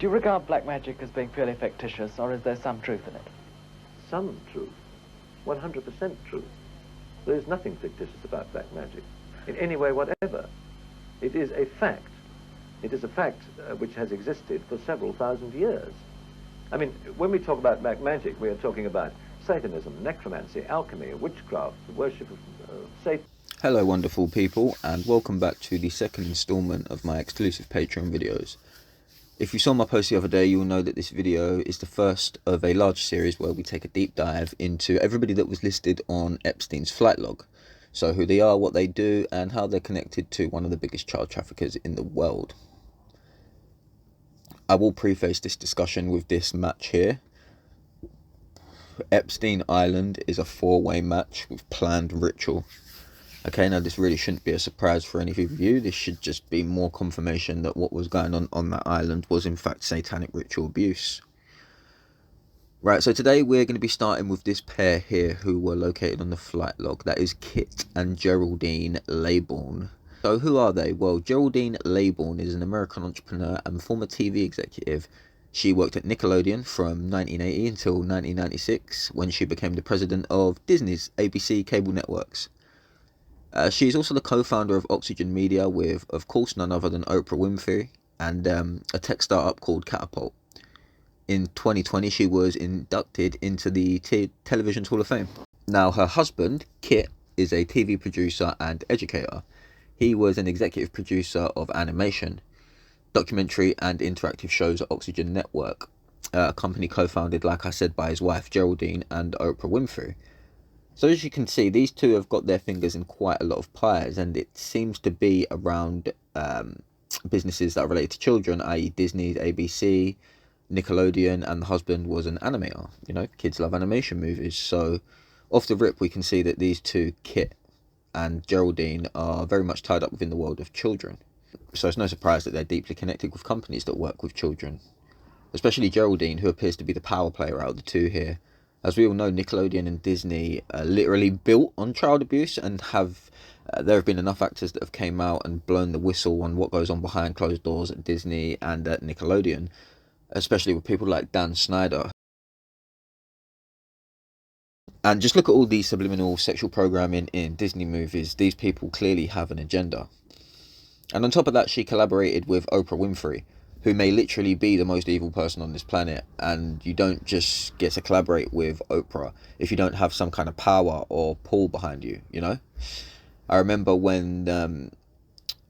Do you regard black magic as being purely fictitious, or is there some truth in it? Some truth. 100% truth. There is nothing fictitious about black magic, in any way whatever. It is a fact. It is a fact which has existed for several thousand years. I mean, when we talk about black magic, we are talking about Satanism, necromancy, alchemy, witchcraft, the worship of Satan. Hello wonderful people, and welcome back to the second installment of my exclusive Patreon videos. If you saw my post the other day, you'll know that this video is the first of a large series where we take a deep dive into everybody that was listed on Epstein's flight log. So who they are, what they do, and how they're connected to one of the biggest child traffickers in the world. I will preface this discussion with this match here. Epstein Island is a four-way match with planned ritual. Okay, now this really shouldn't be a surprise for any of you. This should just be more confirmation that what was going on that island was in fact satanic ritual abuse. Right, so today we're going to be starting with this pair here who were located on the flight log. That is Kit and Geraldine Laybourne. So who are they? Well, Geraldine Laybourne is an American entrepreneur and former TV executive. She worked at Nickelodeon from 1980 until 1996 when she became the president of Disney's ABC cable networks. She is also the co-founder of Oxygen Media with, of course, none other than Oprah Winfrey and a tech startup called Catapult. In 2020, she was inducted into the Television Hall of Fame. Now, her husband, Kit, is a TV producer and educator. He was an executive producer of animation, documentary and interactive shows at Oxygen Network, a company co-founded, like I said, by his wife, Geraldine, and Oprah Winfrey. So as you can see, these two have got their fingers in quite a lot of pies, and it seems to be around businesses that are related to children, i.e. Disney's ABC, Nickelodeon, and the husband was an animator. You know, kids love animation movies. So off the rip, we can see that these two, Kit and Geraldine, are very much tied up within the world of children. So it's no surprise that they're deeply connected with companies that work with children, especially Geraldine, who appears to be the power player out of the two here. As we all know, Nickelodeon and Disney are literally built on child abuse, and there have been enough actors that have came out and blown the whistle on what goes on behind closed doors at Disney and at Nickelodeon, especially with people like Dan Snyder. And just look at all the subliminal sexual programming in Disney movies. These people clearly have an agenda. And on top of that, she collaborated with Oprah Winfrey, who may literally be the most evil person on this planet, and you don't just get to collaborate with Oprah if you don't have some kind of power or pull behind you, you know? I remember when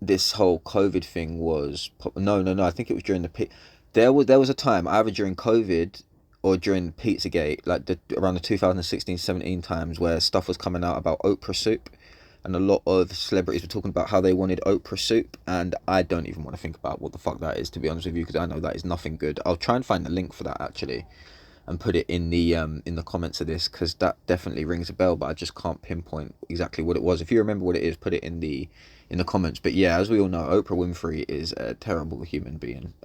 this whole COVID thing was... No, I think it was during the... There was a time, either during COVID or during Pizzagate, like around the 2016-17 times, where stuff was coming out about Oprah soup. And a lot of celebrities were talking about how they wanted Oprah soup, and I don't even want to think about what the fuck that is, to be honest with you, because I know that is nothing good. I'll try and find the link for that actually, and put it in the comments of this, because that definitely rings a bell, but I just can't pinpoint exactly what it was. If you remember what it is, put it in the comments. But yeah, as we all know, Oprah Winfrey is a terrible human being.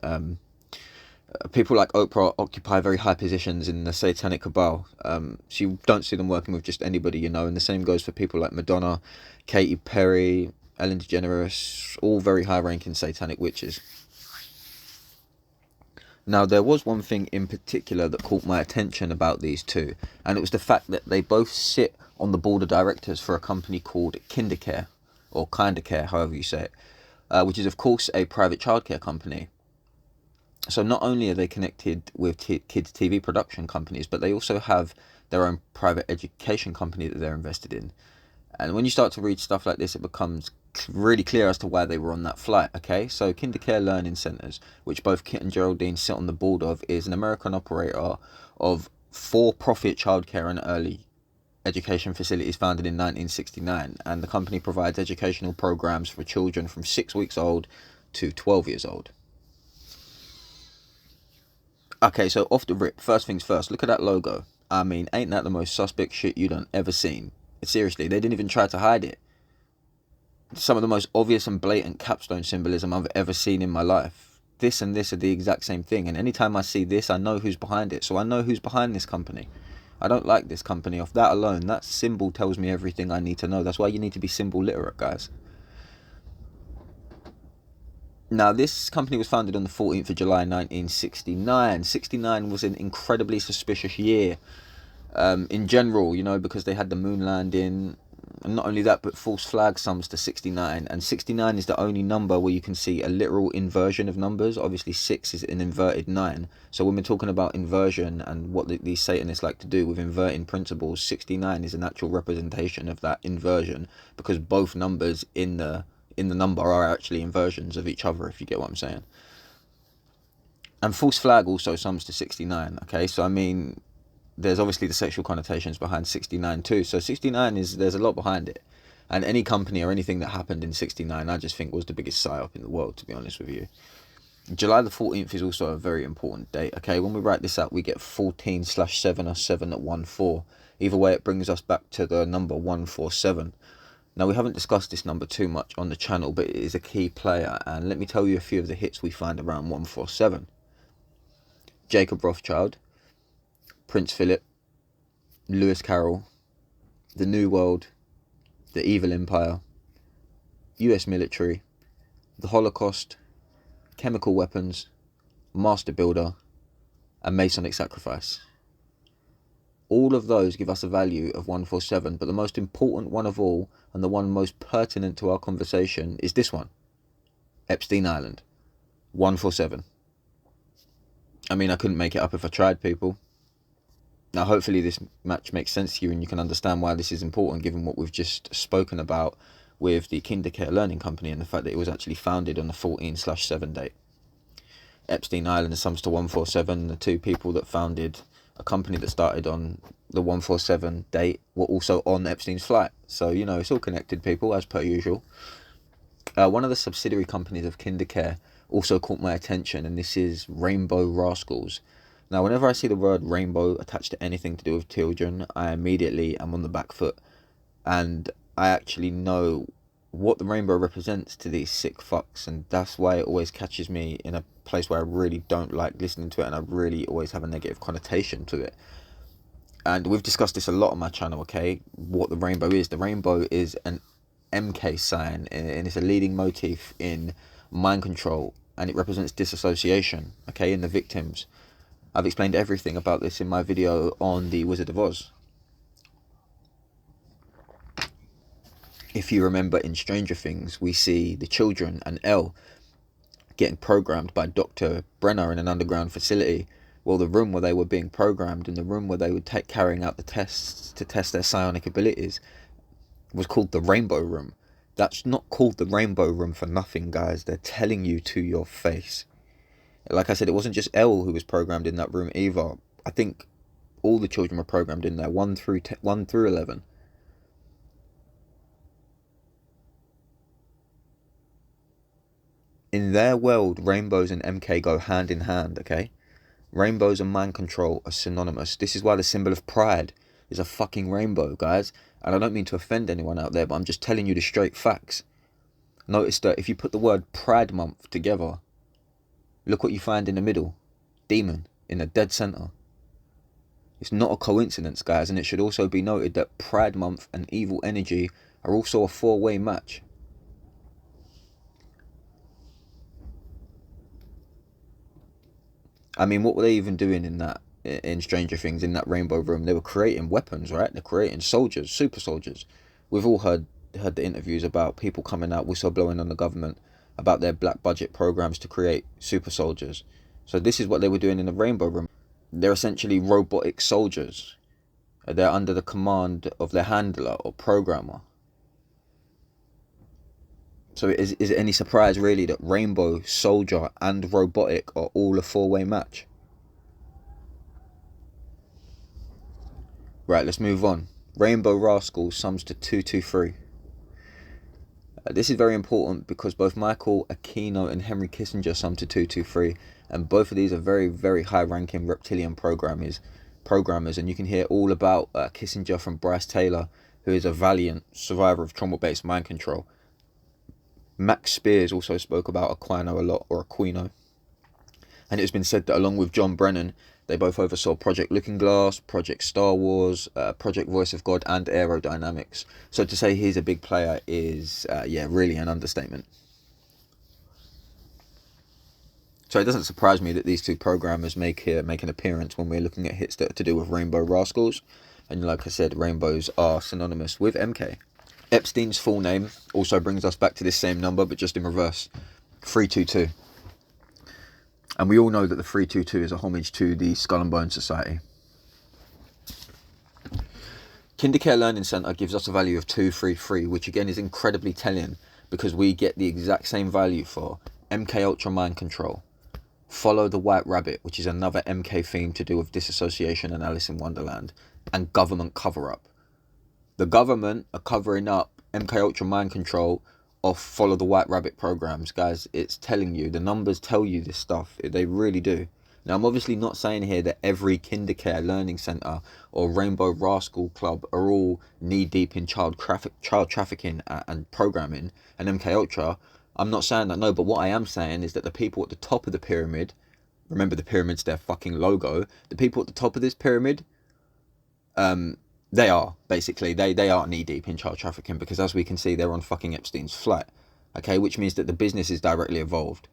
People like Oprah occupy very high positions in the satanic cabal. So you don't see them working with just anybody, you know, and the same goes for people like Madonna, Katy Perry, Ellen DeGeneres, all very high-ranking satanic witches. Now, there was one thing in particular that caught my attention about these two, and it was the fact that they both sit on the board of directors for a company called KinderCare, or KinderCare, however you say it, which is, of course, a private childcare company. So not only are they connected with kids' TV production companies, but they also have their own private education company that they're invested in. And when you start to read stuff like this, it becomes really clear as to why they were on that flight, okay? So KinderCare Learning Centers, which both Kit and Geraldine sit on the board of, is an American operator of for-profit childcare and early education facilities founded in 1969. And the company provides educational programs for children from 6 weeks old to 12 years old. Okay, so off the rip, first things first, look at that logo. I mean, ain't that the most suspect shit you done ever seen? Seriously, they didn't even try to hide it. Some of the most obvious and blatant capstone symbolism I've ever seen in my life. This and this are the exact same thing, and anytime I see this, I know who's behind it, so I know who's behind this company. I don't like this company. Off that alone, that symbol tells me everything I need to know. That's why you need to be symbol literate, guys. Now, this company was founded on the 14th of July 1969. 69 was an incredibly suspicious year in general, you know, because they had the moon landing. And not only that, but false flag sums to 69. And 69 is the only number where you can see a literal inversion of numbers. Obviously, 6 is an inverted 9. So when we're talking about inversion and what these Satanists like to do with inverting principles, 69 is an actual representation of that inversion, because both numbers in the number are actually inversions of each other, if you get what I'm saying. And false flag also sums to 69, okay? So, I mean, there's obviously the sexual connotations behind 69 too. So 69 there's a lot behind it. And any company or anything that happened in 69, I just think was the biggest psyop in the world, to be honest with you. July the 14th is also a very important date, okay? When we write this out, we get 14/7 or 7/14. Either way, it brings us back to the number 147. Now, we haven't discussed this number too much on the channel, but it is a key player. And let me tell you a few of the hits we find around 147. Jacob Rothschild, Prince Philip, Lewis Carroll, the New World, the Evil Empire, US military, the Holocaust, chemical weapons, Master Builder, and Masonic sacrifice. All of those give us a value of 147, but the most important one of all, and the one most pertinent to our conversation, is this one. Epstein Island. 147. I mean, I couldn't make it up if I tried, people. Now, hopefully this match makes sense to you and you can understand why this is important, given what we've just spoken about with the KinderCare Learning Company and the fact that it was actually founded on the 14/7 date. Epstein Island sums to 147. The two people that founded a company that started on the 147 date were also on Epstein's flight. So, you know, it's all connected, people, as per usual. One of the subsidiary companies of KinderCare also caught my attention, and this is Rainbow Rascals. Now, whenever I see the word rainbow attached to anything to do with children, I immediately am on the back foot. And I actually know what the rainbow represents to these sick fucks, and that's why it always catches me in a place where I really don't like listening to it, and I really always have a negative connotation to it. And we've discussed this a lot on my channel, okay? What the rainbow is. The rainbow is an MK sign, and it's a leading motif in mind control, and it represents disassociation, okay, in the victims. I've explained everything about this in my video on the Wizard of Oz. If you remember, in Stranger Things, we see the children and Elle getting programmed by Dr. Brenner in an underground facility. Well, the room where they were being programmed and the room where they would carrying out the tests to test their psionic abilities was called the Rainbow Room. That's not called the Rainbow Room for nothing, guys. They're telling you to your face. Like I said, it wasn't just Elle who was programmed in that room either. I think all the children were programmed in there, 1 through 11. In their world, rainbows and MK go hand in hand, okay? Rainbows and mind control are synonymous. This is why the symbol of pride is a fucking rainbow, guys. And I don't mean to offend anyone out there, but I'm just telling you the straight facts. Notice that if you put the word Pride Month together, look what you find in the middle. Demon in the dead center. It's not a coincidence, guys, and it should also be noted that Pride Month and evil energy are also a four-way match. I mean, what were they even doing in Stranger Things, in that rainbow room? They were creating weapons, right? They're creating soldiers, super soldiers. We've all heard the interviews about people coming out whistleblowing on the government about their black budget programs to create super soldiers. So this is what they were doing in the rainbow room. They're essentially robotic soldiers. They're under the command of their handler or programmer. So is it any surprise, really, that rainbow, soldier, and robotic are all a four-way match? Right, let's move on. Rainbow Rascals sums to 223. This is very important because both Michael Aquino and Henry Kissinger sum to 223, and both of these are very, very high-ranking reptilian programmers, and you can hear all about Kissinger from Bryce Taylor, who is a valiant survivor of trauma-based mind control. Max Spears also spoke about Aquino a lot, or Aquino. And it's been said that along with John Brennan, they both oversaw Project Looking Glass, Project Star Wars, Project Voice of God, and Aerodynamics. So to say he's a big player is, really an understatement. So it doesn't surprise me that these two programmers make an appearance when we're looking at hits that are to do with Rainbow Rascals. And like I said, rainbows are synonymous with MK. Epstein's full name also brings us back to this same number, but just in reverse. 322. And we all know that the 322 is a homage to the Skull and Bone Society. Kindercare Learning Centre gives us a value of 233, which again is incredibly telling because we get the exact same value for MK Ultra Mind Control, Follow the White Rabbit, which is another MK theme to do with disassociation and Alice in Wonderland, and Government Cover-Up. The government are covering up MK Ultra Mind Control of Follow the White Rabbit programs. Guys, it's telling you, the numbers tell you this stuff, they really do. Now, I'm obviously not saying here that every Kindercare Learning Centre or Rainbow Rascal Club are all knee-deep in child trafficking and programming and MK Ultra. I'm not saying that, no, but what I am saying is that the people at the top of the pyramid, remember the pyramid's their fucking logo, the people at the top of this pyramid, they are, basically, they are knee-deep in child trafficking because, as we can see, they're on fucking Epstein's flight, okay, which means that the business is directly involved,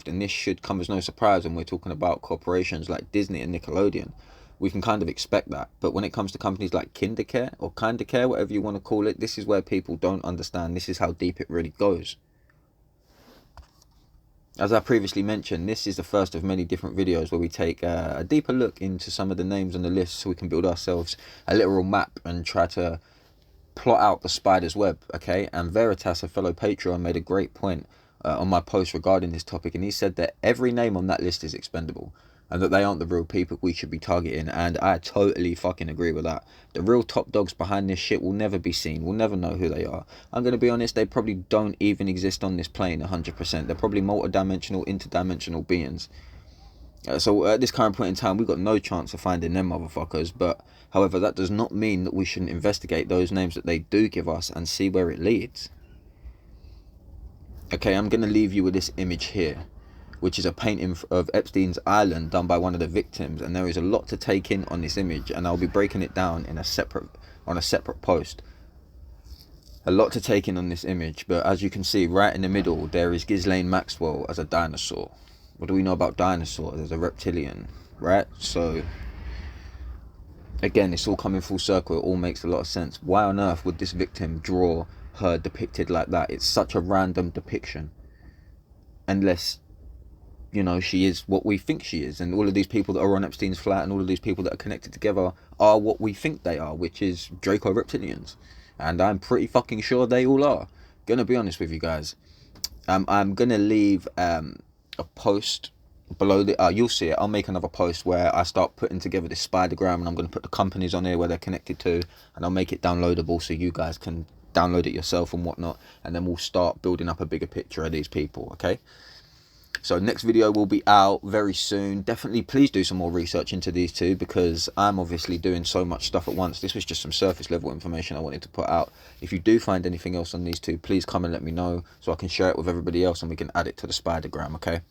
and this should come as no surprise when we're talking about corporations like Disney and Nickelodeon. We can kind of expect that, but when it comes to companies like Kindercare or Kindercare, whatever you want to call it, this is where people don't understand. This is how deep it really goes. As I previously mentioned, this is the first of many different videos where we take a deeper look into some of the names on the list so we can build ourselves a literal map and try to plot out the spider's web, okay? And Veritas, a fellow Patreon, made a great point on my post regarding this topic, and he said that every name on that list is expendable and that they aren't the real people we should be targeting, and I totally fucking agree with that. The real top dogs behind this shit will never be seen. We'll never know who they are. I'm going to be honest, they probably don't even exist on this plane 100%. They're probably multi-dimensional, interdimensional beings. So at this current point in time, we've got no chance of finding them motherfuckers, but however, that does not mean that we shouldn't investigate those names that they do give us and see where it leads. Okay, I'm going to leave you with this image here, which is a painting of Epstein's island done by one of the victims, and there is a lot to take in on this image, and I'll be breaking it down in on a separate post. A lot to take in on this image, but as you can see, right in the middle, there is Ghislaine Maxwell as a dinosaur. What do we know about dinosaurs? As a reptilian, right? So, again, it's all coming full circle. It all makes a lot of sense. Why on earth would this victim draw her depicted like that? It's such a random depiction. Unless, you know, she is what we think she is, and all of these people that are on Epstein's flat and all of these people that are connected together are what we think they are, which is Draco reptilians, and I'm pretty fucking sure they all are. Gonna be honest with you guys. I'm gonna leave a post below the you'll see it. I'll make another post where I start putting together this spidergram, and I'm going to put the companies on here where they're connected to, and I'll make it downloadable so you guys can download it yourself and whatnot, and then we'll start building up a bigger picture of these people, okay? So next video will be out very soon. Definitely please do some more research into these two, because I'm obviously doing so much stuff at once. This was just some surface level information I wanted to put out. If you do find anything else on these two, please come and let me know so I can share it with everybody else and we can add it to the spidergram, okay?